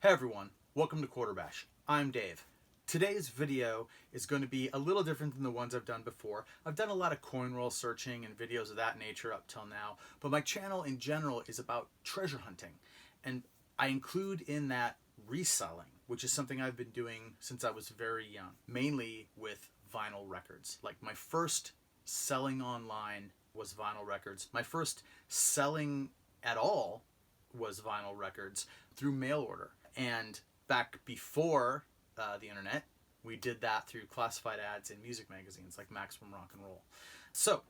Hey everyone, welcome to Quarterbash. I'm Dave. Today's video is going to be a little different than the ones I've done before. I've done a lot of coin roll searching and videos of that nature up till now, but my channel in general is about treasure hunting, and I include in that reselling, which is something I've been doing since I was very young, mainly with vinyl records. Like my first selling online was vinyl records. My first selling at all was vinyl records through mail order. And back before the internet, we did that through classified ads in music magazines like Maximum Rock and Roll. So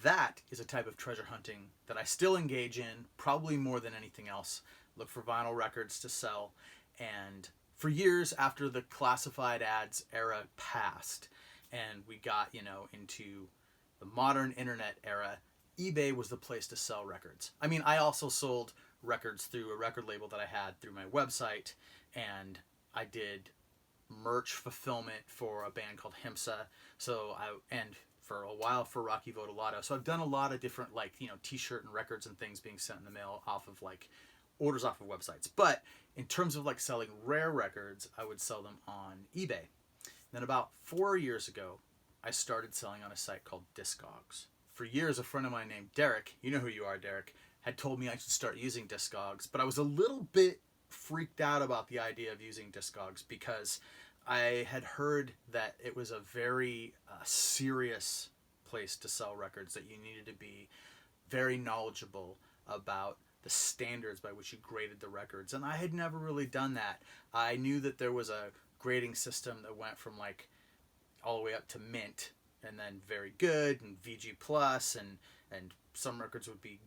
that is a type of treasure hunting that I still engage in, probably more than anything else. Look for vinyl records to sell. And for years after the classified ads era passed and we got, into the modern internet era, eBay was the place to sell records. I mean, I also sold records through a record label that I had through my website, and I did merch fulfillment for a band called Himsa. And for a while for Rocky Votolato. So I've done a lot of different t-shirt and records and things being sent in the mail off of orders off of websites. But in terms of selling rare records, I would sell them on eBay. Then about 4 years ago, I started selling on a site called Discogs. For years, a friend of mine named Derek, you know who you are, Derek, had told me I should start using Discogs, but I was a little bit freaked out about the idea of using Discogs because I had heard that it was a very serious place to sell records, that you needed to be very knowledgeable about the standards by which you graded the records, and I had never really done that. I knew that there was a grading system that went from all the way up to mint, and then very good, and VG plus, and some records would be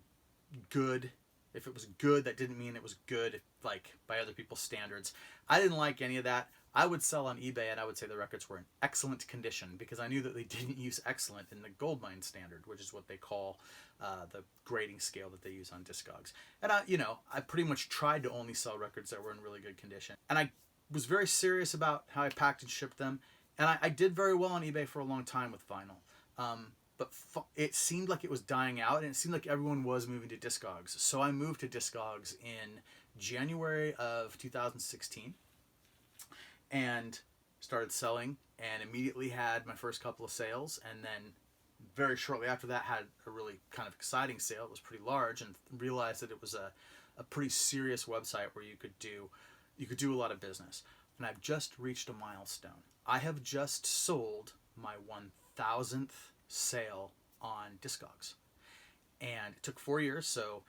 good. If it was good, that didn't mean it was good by other people's standards. I didn't like any of that. I would sell on eBay and I would say the records were in excellent condition because I knew that they didn't use excellent in the goldmine standard, which is what they call the grading scale that they use on Discogs. And I pretty much tried to only sell records that were in really good condition. And I was very serious about how I packed and shipped them. And I did very well on eBay for a long time with vinyl. But it seemed like it was dying out, and it seemed like everyone was moving to Discogs. So I moved to Discogs in January of 2016 and started selling, and immediately had my first couple of sales, and then very shortly after that had a really kind of exciting sale. It was pretty large, and realized that it was a pretty serious website where you could do a lot of business. And I've just reached a milestone. I have just sold my 1,000th sale on Discogs. And it took 4 years, so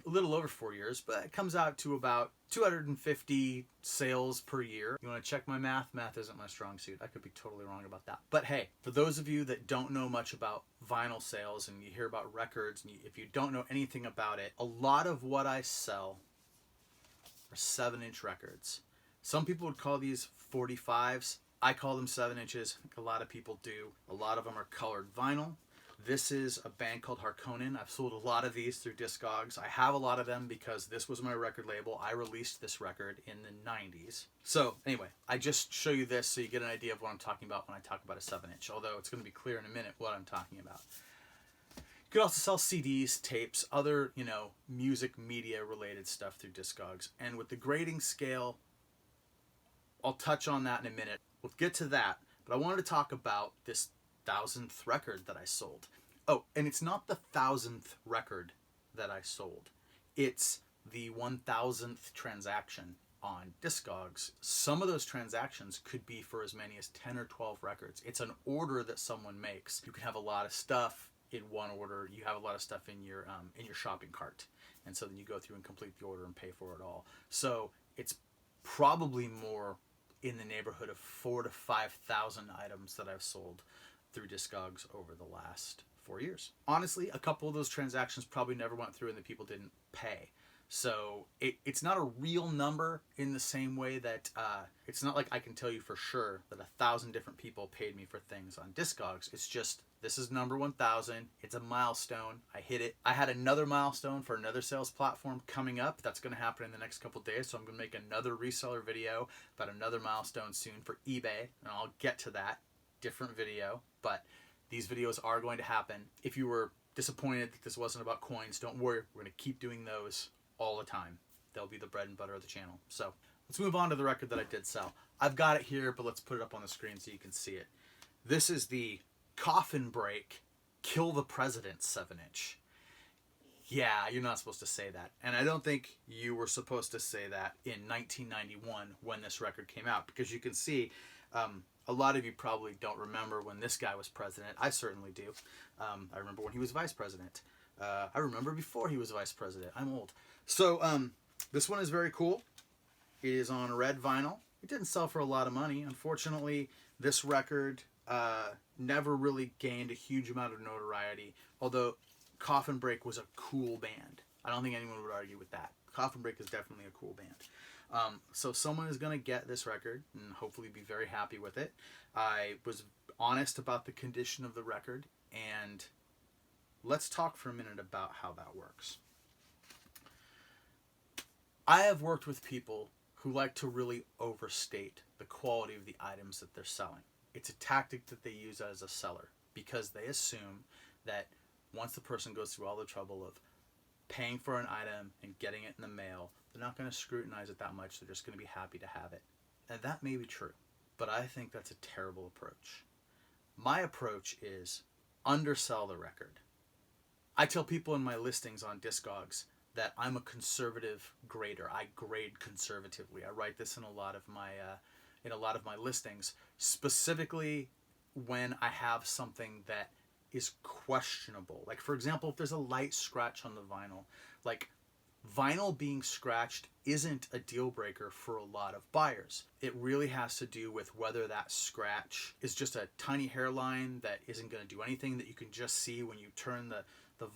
a little over 4 years, but it comes out to about 250 sales per year. You want to check my math? Math isn't my strong suit. I could be totally wrong about that. But hey, for those of you that don't know much about vinyl sales and you hear about records, and if you don't know anything about it, a lot of what I sell are 7-inch records. Some people would call these 45s. I call them 7 inches. I think a lot of people do. A lot of them are colored vinyl. This is a band called Harkonen. I've sold a lot of these through Discogs. I have a lot of them because this was my record label. I released this record in the 90s. So anyway, I just show you this so you get an idea of what I'm talking about when I talk about a 7-inch, although it's going to be clear in a minute what I'm talking about. You could also sell CDs, tapes, other, music media related stuff through Discogs. And with the grading scale, I'll touch on that in a minute. We'll get to that, but I wanted to talk about this 1,000th record that I sold. Oh, and it's not the 1,000th record that I sold. It's the 1,000th transaction on Discogs. Some of those transactions could be for as many as 10 or 12 records. It's an order that someone makes. You can have a lot of stuff in one order. You have a lot of stuff in your shopping cart, and so then you go through and complete the order and pay for it all. So it's probably more in the neighborhood of 4,000 to 5,000 items that I've sold through Discogs over the last 4 years. Honestly, a couple of those transactions probably never went through and the people didn't pay. So it's not a real number in the same way that it's not like I can tell you for sure that 1,000 different people paid me for things on Discogs. It's just, this is number 1,000. It's a milestone. I hit it. I had another milestone for another sales platform coming up. That's going to happen in the next couple days. So I'm going to make another reseller video about another milestone soon for eBay. And I'll get to that. Different video. But these videos are going to happen. If you were disappointed that this wasn't about coins, don't worry. We're going to keep doing those all the time. they'll be the bread and butter of the channel. So let's move on to the record that I did sell. I've got it here, but let's put it up on the screen so you can see it. This is the Coffin Break Kill the President 7-inch. Yeah, you're not supposed to say that. And I don't think you were supposed to say that in 1991 when this record came out, because you can see a lot of you probably don't remember when this guy was president. I certainly do. I remember when he was vice president. I remember before he was vice president. I'm old. So this one is very cool. It is on red vinyl. It didn't sell for a lot of money. Unfortunately, this record never really gained a huge amount of notoriety, although Coffin Break was a cool band. I don't think anyone would argue with that. Coffin Break is definitely a cool band. So someone is going to get this record and hopefully be very happy with it. I was honest about the condition of the record, and let's talk for a minute about how that works. I have worked with people who like to really overstate the quality of the items that they're selling. It's a tactic that they use as a seller because they assume that once the person goes through all the trouble of paying for an item and getting it in the mail, they're not going to scrutinize it that much. They're just going to be happy to have it. And that may be true, but I think that's a terrible approach. My approach is undersell the record. I tell people in my listings on Discogs that I'm a conservative grader. I grade conservatively. I write this in a lot of my listings, specifically when I have something that is questionable. Like, for example, if there's a light scratch on the vinyl, like vinyl being scratched isn't a deal breaker for a lot of buyers. It really has to do with whether that scratch is just a tiny hairline that isn't going to do anything, that you can just see when you turn the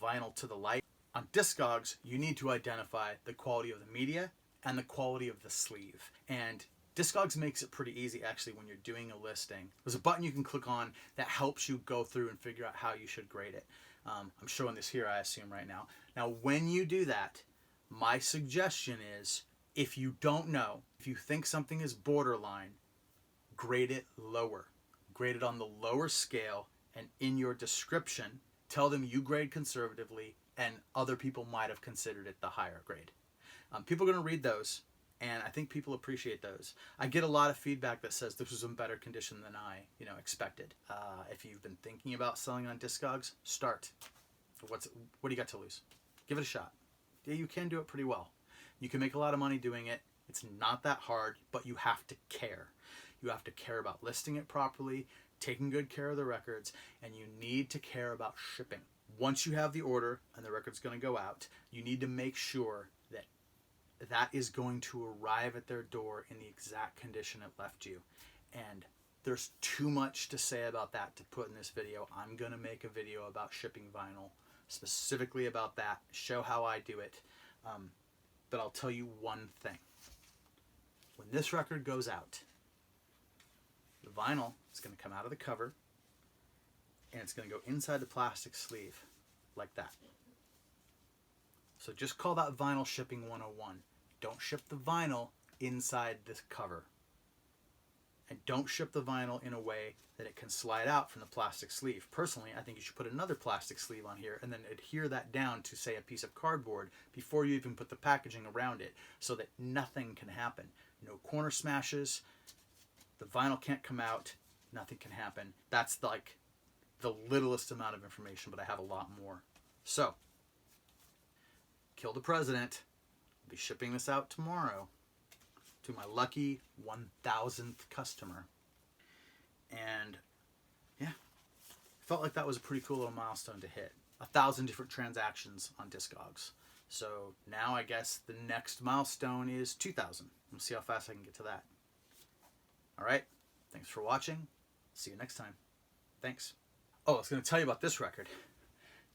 vinyl to the light. On Discogs, you need to identify the quality of the media and the quality of the sleeve. And Discogs makes it pretty easy, actually, when you're doing a listing. There's a button you can click on that helps you go through and figure out how you should grade it. I'm showing this here, I assume, right now. Now, when you do that, my suggestion is, if you don't know, if you think something is borderline, grade it lower. Grade it on the lower scale, and in your description, tell them you grade conservatively and other people might have considered it the higher grade. People are going to read those, and I think people appreciate those. I get a lot of feedback that says this was in better condition than I expected. If you've been thinking about selling on Discogs, start. What do you got to lose? Give it a shot. Yeah, you can do it pretty well. You can make a lot of money doing it. It's not that hard, but you have to care. You have to care about listing it properly, taking good care of the records, and you need to care about shipping. Once you have the order and the record's going to go out, you need to make sure that that is going to arrive at their door in the exact condition it left you. And there's too much to say about that to put in this video. I'm going to make a video about shipping vinyl, specifically about that, show how I do it. But I'll tell you one thing. When this record goes out, the vinyl is going to come out of the cover, and it's going to go inside the plastic sleeve like that. So just call that vinyl shipping 101. Don't ship the vinyl inside this cover. And don't ship the vinyl in a way that it can slide out from the plastic sleeve. Personally, I think you should put another plastic sleeve on here and then adhere that down to, say, a piece of cardboard before you even put the packaging around it, so that nothing can happen. No corner smashes, the vinyl can't come out, nothing can happen. That's like the littlest amount of information, but I have a lot more. So, Kill the President. I'll be shipping this out tomorrow to my lucky 1,000th customer. And yeah, felt like that was a pretty cool little milestone to hit. 1,000 different transactions on Discogs. So now I guess the next milestone is 2,000. We'll see how fast I can get to that. All right. Thanks for watching. See you next time. Thanks. Oh, I was going to tell you about this record.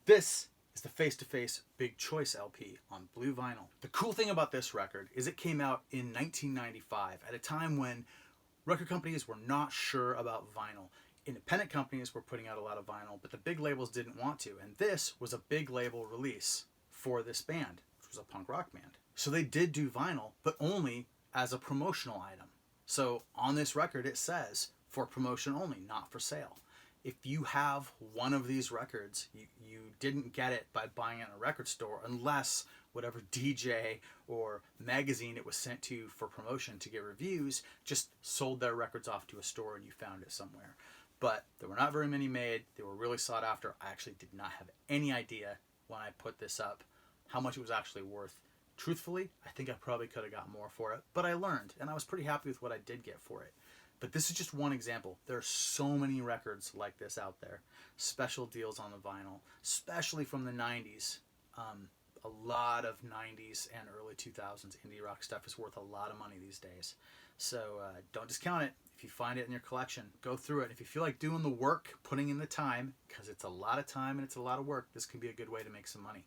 This is the Face to Face Big Choice LP on blue vinyl. The cool thing about this record is it came out in 1995 at a time when record companies were not sure about vinyl. Independent companies were putting out a lot of vinyl, but the big labels didn't want to. And this was a big label release for this band, which was a punk rock band. So they did do vinyl, but only as a promotional item. So on this record, it says for promotion only, not for sale. If you have one of these records, you didn't get it by buying it in a record store, unless whatever DJ or magazine it was sent to for promotion to get reviews just sold their records off to a store and you found it somewhere. But there were not very many made. They were really sought after. I actually did not have any idea when I put this up how much it was actually worth. Truthfully, I think I probably could have got more for it, but I learned, and I was pretty happy with what I did get for it. But this is just one example. There are so many records like this out there. Special deals on the vinyl, especially from the 90s. A lot of 90s and early 2000s indie rock stuff is worth a lot of money these days. So don't discount it. If you find it in your collection, go through it. If you feel like doing the work, putting in the time, because it's a lot of time and it's a lot of work, this can be a good way to make some money.